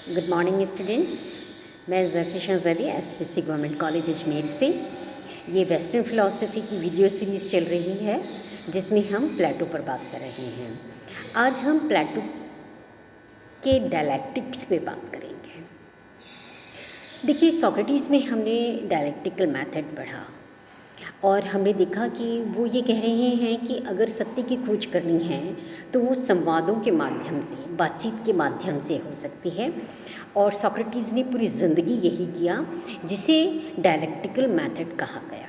Good morning students. मैं ज़फ़ी शहज़ादी SPC government college Ajmer से ये वेस्टर्न फ़िलासफ़ी की वीडियो सीरीज़ चल रही है जिसमें हम प्लेटो पर बात कर रहे हैं। आज हम प्लेटो के डायलैक्टिक्स पे बात करेंगे। देखिए, सोक्रेटिस में हमने डायलैक्टिकल मेथड पढ़ा और हमने देखा कि वो ये कह रहे हैं कि अगर सत्य की खोज करनी है तो वो संवादों के माध्यम से, बातचीत के माध्यम से हो सकती है। और सोक्रेटिस ने पूरी ज़िंदगी यही किया, जिसे डायलैक्टिकल मेथड कहा गया।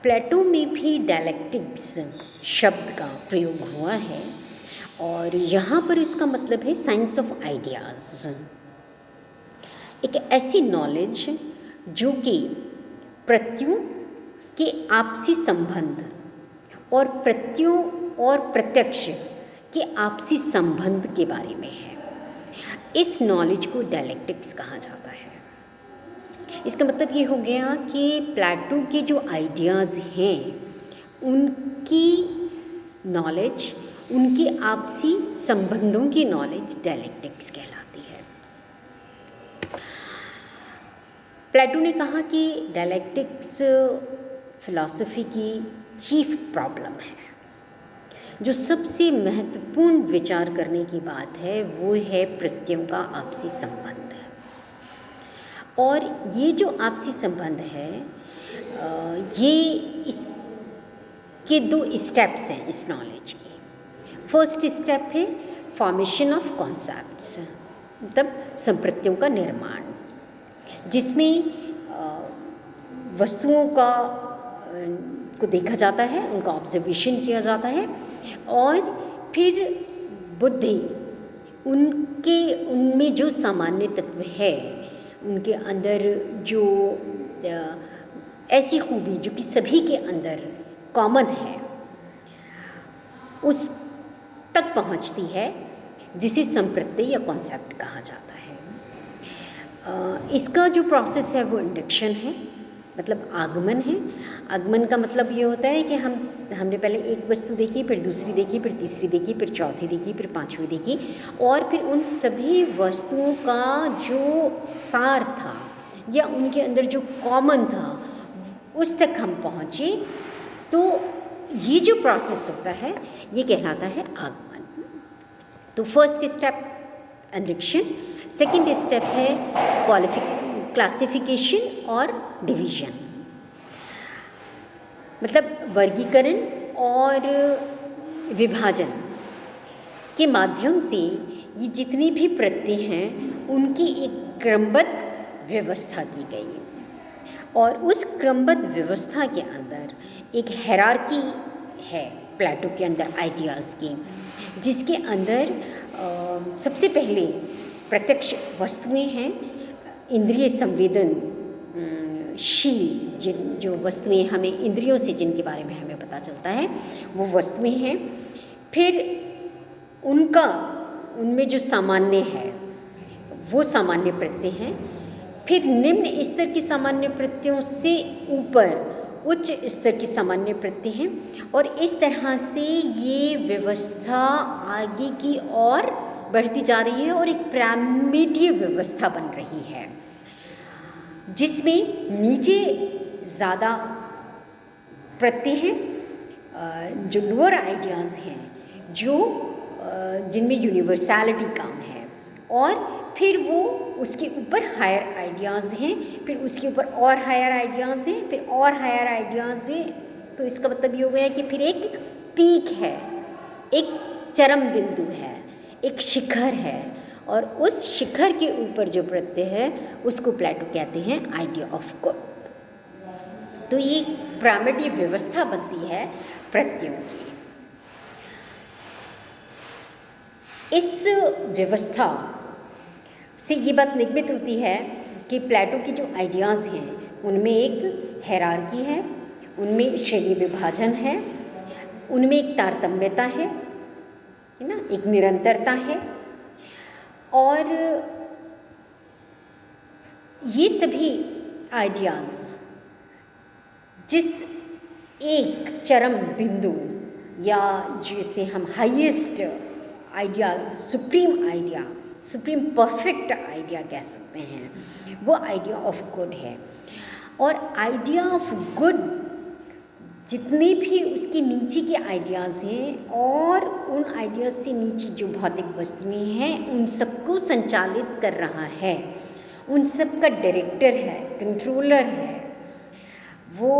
प्लेटो में भी डायलैक्टिक्स शब्द का प्रयोग हुआ है और यहाँ पर इसका मतलब है साइंस ऑफ आइडियाज़, एक ऐसी नॉलेज जो कि प्रत्ययों के आपसी संबंध और प्रत्ययों और प्रत्यक्ष के आपसी संबंध के बारे में है। इस नॉलेज को डायलैक्टिक्स कहा जाता है। इसका मतलब ये हो गया कि प्लेटो के जो आइडियाज़ हैं उनकी नॉलेज, उनके आपसी संबंधों की नॉलेज डायलैक्टिक्स कहलाती है। प्लेटो ने कहा कि डायलैक्टिक्स फिलॉसफी की चीफ प्रॉब्लम है। जो सबसे महत्वपूर्ण विचार करने की बात है वो है प्रत्ययों का आपसी संबंध। और ये जो आपसी संबंध है ये इसके दो स्टेप्स हैं इस नॉलेज के। फर्स्ट स्टेप है फॉर्मेशन ऑफ कॉन्सेप्ट्स, मतलब संप्रत्ययों का निर्माण, जिसमें वस्तुओं का को देखा जाता है, उनका ऑब्जर्वेशन किया जाता है और फिर बुद्धि उनमें जो सामान्य तत्व है, उनके अंदर जो ऐसी खूबी जो कि सभी के अंदर कॉमन है, उस तक पहुंचती है, जिसे संप्रत्यय या कॉन्सेप्ट कहा जाता है। इसका जो प्रोसेस है वो इंडक्शन है, मतलब आगमन है। आगमन का मतलब ये होता है कि हमने पहले एक वस्तु देखी, फिर दूसरी देखी, फिर तीसरी देखी, फिर चौथी देखी, फिर पांचवी देखी और फिर उन सभी वस्तुओं का जो सार था या उनके अंदर जो कॉमन था उस तक हम पहुँचे। तो ये जो प्रोसेस होता है ये कहलाता है आगमन। तो first step induction, second step है क्लासिफिकेशन और डिवीजन, मतलब वर्गीकरण और विभाजन के माध्यम से ये जितनी भी प्रत्यय हैं उनकी एक क्रमबद्ध व्यवस्था की गई और उस क्रमबद्ध व्यवस्था के अंदर एक हायरार्की है प्लेटो के अंदर आइडियाज़ की, जिसके अंदर सबसे पहले प्रत्यक्ष वस्तुएं हैं, इंद्रिय संवेदनशील जो वस्तुएं हमें इंद्रियों से जिनके बारे में हमें पता चलता है वो वस्तुएं हैं। फिर उनमें जो सामान्य है वो सामान्य प्रत्यय हैं। फिर निम्न स्तर की सामान्य प्रत्ययों से ऊपर उच्च स्तर की सामान्य प्रत्यय हैं और इस तरह से ये व्यवस्था आगे की ओर बढ़ती जा रही है और एक पिरामिडीय व्यवस्था बन रही है, जिसमें नीचे ज़्यादा प्रत्यय हैं, जो लोअर आइडियाज़ हैं, जिनमें यूनिवर्सैलिटी काम है, और फिर वो उसके ऊपर हायर आइडियाज़ हैं, फिर उसके ऊपर और हायर आइडियाज़ हैं, फिर और हायर आइडियाज़ हैं। तो इसका मतलब ये हो गया कि फिर एक पीक है, एक चरम बिंदु है, एक शिखर है और उस शिखर के ऊपर जो प्रत्यय है उसको प्लेटो कहते हैं आइडिया ऑफ गॉड। तो ये पिरामिडीय व्यवस्था बनती है प्रत्ययों की। इस व्यवस्था से ये बात निगमित होती है कि प्लेटो की जो आइडियाज़ हैं उनमें एक हायरार्की है, उनमें श्रेणी विभाजन है, उनमें एक तारतम्यता है ना, एक निरंतरता है। और ये सभी आइडियाज़ जिस एक चरम बिंदु या जिसे हम highest idea, supreme idea supreme perfect idea कह सकते हैं, वो आइडिया ऑफ गुड है। और आइडिया ऑफ गुड जितने भी उसके नीचे के आइडियाज़ हैं और उन आइडियाज़ से नीचे जो भौतिक वस्तुएं हैं उन सबको संचालित कर रहा है, उन सब का डायरेक्टर है, कंट्रोलर है, वो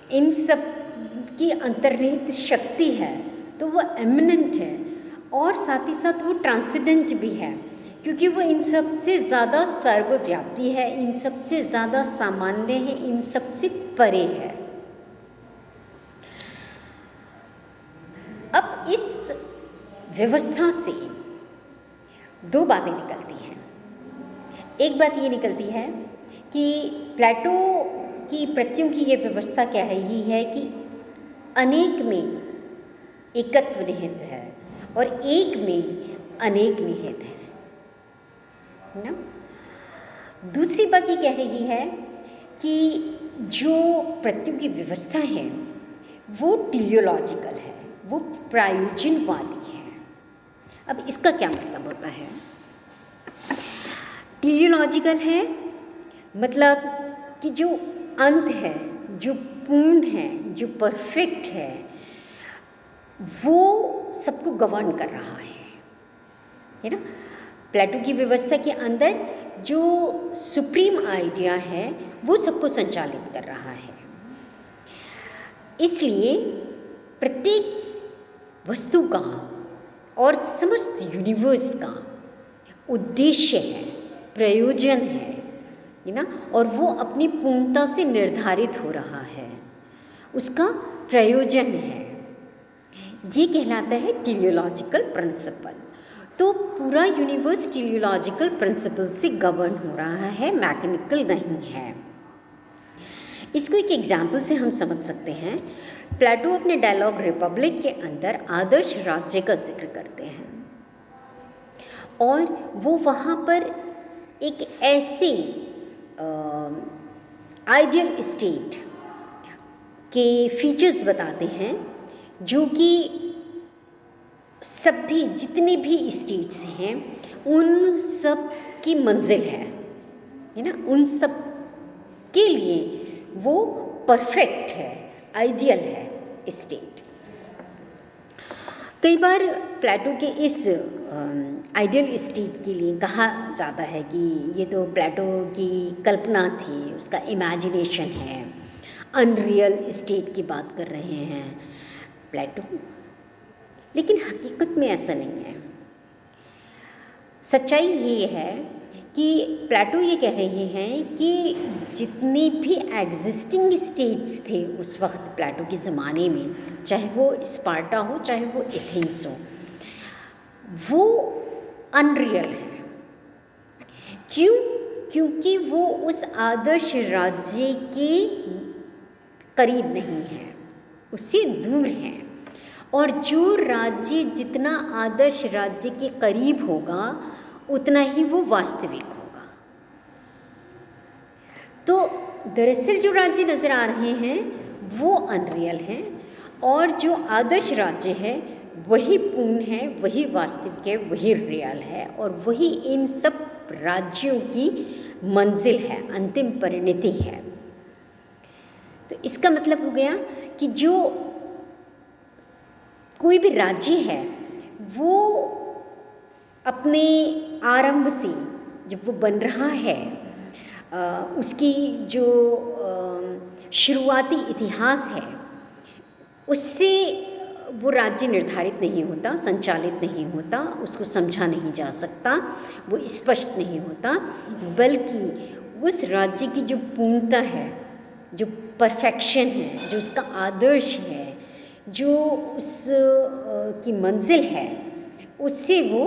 इन सब की अंतर्निहित शक्ति है, तो वो एमिनेंट है और साथ ही साथ वो ट्रांसेंडेंट भी है, क्योंकि वो इन सब से ज़्यादा सर्वव्यापी है, इन सब से ज़्यादा सामान्य है, इन सब से परे है। अब इस व्यवस्था से दो बातें निकलती हैं। एक बात ये निकलती है कि प्लेटो की प्रत्ययों की ये व्यवस्था कह रही है कि अनेक में एकत्व निहित है और एक में अनेक निहित है ना। दूसरी बात ये कह रही है कि जो प्रत्ययों की व्यवस्था है वो टेलियोलॉजिकल है, वो प्रायोजनवादी है। अब इसका क्या मतलब होता है? टेलियोलॉजिकल है मतलब कि जो अंत है, जो पूर्ण है, जो परफेक्ट है, वो सबको गवर्न कर रहा है ना। प्लेटो की व्यवस्था के अंदर जो सुप्रीम आइडिया है वो सबको संचालित कर रहा है। इसलिए प्रत्येक वस्तु का और समस्त यूनिवर्स का उद्देश्य है, प्रयोजन है ना, और वो अपनी पूर्णता से निर्धारित हो रहा है, उसका प्रयोजन है। ये कहलाता है टेलियोलॉजिकल प्रिंसिपल। तो पूरा यूनिवर्स टेलियोलॉजिकल प्रिंसिपल से गवर्न हो रहा है, मैकेनिकल नहीं है। इसको एक एग्जाम्पल से हम समझ सकते हैं। प्लेटो अपने डायलॉग रिपब्लिक के अंदर आदर्श राज्य का जिक्र करते हैं और वो वहाँ पर एक ऐसे आइडियल स्टेट के फीचर्स बताते हैं जो कि सभी जितने भी स्टेट्स हैं उन सब की मंजिल है ना, उन सब के लिए वो परफेक्ट है, आइडियल है स्टेट। कई बार प्लेटो के इस आइडियल स्टेट के लिए कहा जाता है कि ये तो प्लेटो की कल्पना थी, उसका इमेजिनेशन है, अनरियल स्टेट की बात कर रहे हैं प्लेटो। लेकिन हकीकत में ऐसा नहीं है। सच्चाई ये है कि प्लेटो ये कह रहे हैं कि जितने भी एग्जिस्टिंग स्टेट्स थे उस वक्त प्लेटो के ज़माने में, चाहे वो स्पार्टा हो चाहे वो एथेंस हो, वो अनरियल है। क्यों? क्योंकि वो उस आदर्श राज्य के करीब नहीं है, उससे दूर है। और जो राज्य जितना आदर्श राज्य के करीब होगा उतना ही वो वास्तविक होगा। तो दरअसल जो राज्य नज़र आ रहे हैं वो अनरियल हैं और जो आदर्श राज्य है वही पूर्ण है, वही वास्तविक है, वही रियल है और वही इन सब राज्यों की मंजिल है, अंतिम परिणति है। तो इसका मतलब हो गया कि जो कोई भी राज्य है वो अपने आरंभ से जब वो बन रहा है उसकी जो शुरुआती इतिहास है उससे वो राज्य निर्धारित नहीं होता, संचालित नहीं होता, उसको समझा नहीं जा सकता, वो स्पष्ट नहीं होता, बल्कि उस राज्य की जो पूर्णता है, जो परफेक्शन है, जो उसका आदर्श है, जो उस की मंजिल है, उससे वो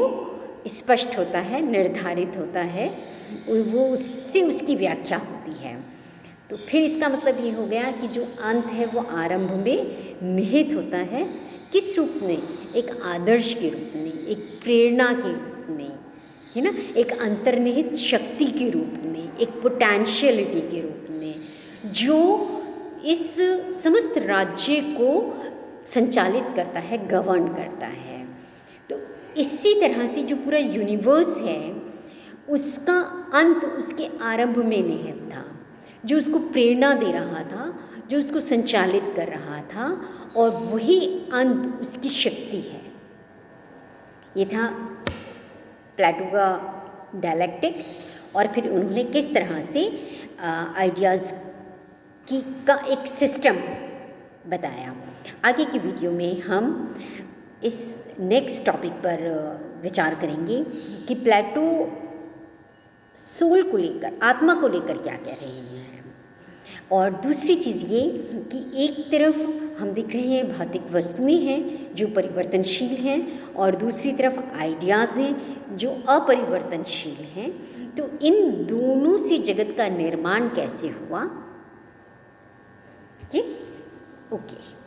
स्पष्ट होता है, निर्धारित होता है, वो उससे उसकी व्याख्या होती है। तो फिर इसका मतलब ये हो गया कि जो अंत है वो आरंभ में निहित होता है। किस रूप में? एक आदर्श के रूप में, एक प्रेरणा के रूप में, है ना, एक अंतर्निहित शक्ति के रूप में, एक पोटेंशियलिटी के रूप में, जो इस समस्त राज्य को संचालित करता है, गवर्न करता है। तो इसी तरह से जो पूरा यूनिवर्स है उसका अंत उसके आरंभ में निहित था, जो उसको प्रेरणा दे रहा था, जो उसको संचालित कर रहा था, और वही अंत उसकी शक्ति है। ये था प्लेटो का डायलैक्टिक्स, और फिर उन्होंने किस तरह से आइडियाज़ का एक सिस्टम बताया। आगे की वीडियो में हम इस नेक्स्ट टॉपिक पर विचार करेंगे कि प्लेटो सोल को लेकर, आत्मा को लेकर क्या कह रहे हैं। और दूसरी चीज़ ये कि एक तरफ हम देख रहे हैं भौतिक वस्तुएं हैं जो परिवर्तनशील हैं, और दूसरी तरफ आइडियाज़ हैं जो अपरिवर्तनशील हैं। तो इन दोनों से जगत का निर्माण कैसे हुआ, ओके।